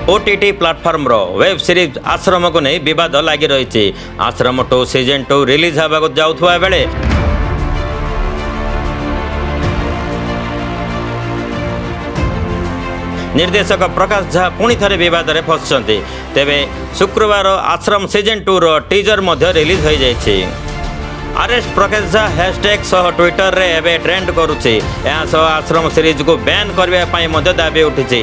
OTT platform web series आश्रम को नहीं विवाद लगी रही। आश्रम 2 सीजन 2 रिलीज होगा जाऊा बेले निर्देशक प्रकाश झा पुणी थे बद में फसुंट। तेबे शुक्रवार आश्रम सीजन 2 रो टीजर रिलीज हो जाए। अरेस्ट प्रकाश झा हैशटैग सह ट्विटर रे एबे ट्रेंड करुछि। यहाँ सह आश्रम सीरीज को बैन करने दाबी उठी।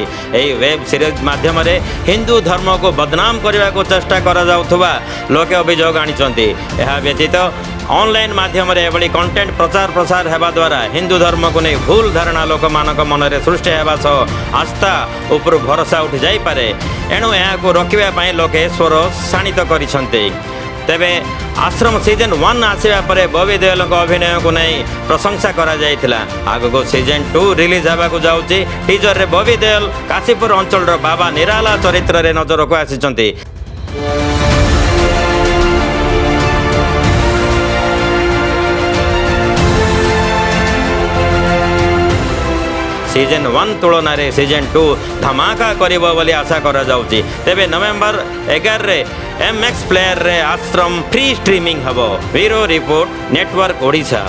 वेब सीरीज माध्यम हिंदू धर्म को बदनाम करने को चेष्टा करा जाउथुबा लोके अभियोग आनिचंती। यह व्यतीत ऑनलाइन माध्यम एभली कंटेंट प्रचार प्रसार हेबा द्वारा हिंदू धर्म को नहीं भूल धारणा लोक मानक मन में सृष्टि हेबा सह आस्था उपर भरोसा उठी जाई पारे। एणु यहाँ रोकवा पाई लोके स्वर शाणित करिसंते। तेबे आश्रम सीजन 1 आसवा पर बॉबी देओल अभिनय को नहीं प्रशंसा करा जायतिला। आगको सीजन 2 रिलीज होगा जाउची। टीजर रे बॉबी देओल काशीपुर अंचल बाबा निराला चरित्र रे नजर को आसिचंती। सीजन 1 तुलन में सीजन 2 धमाका करिबो बोली आशा करा जाउची। तेबे नवेम्बर 11 रे MX प्लेयर रे आश्रम फ्री स्ट्रीमिंग हबो। Bureau report network Odisha.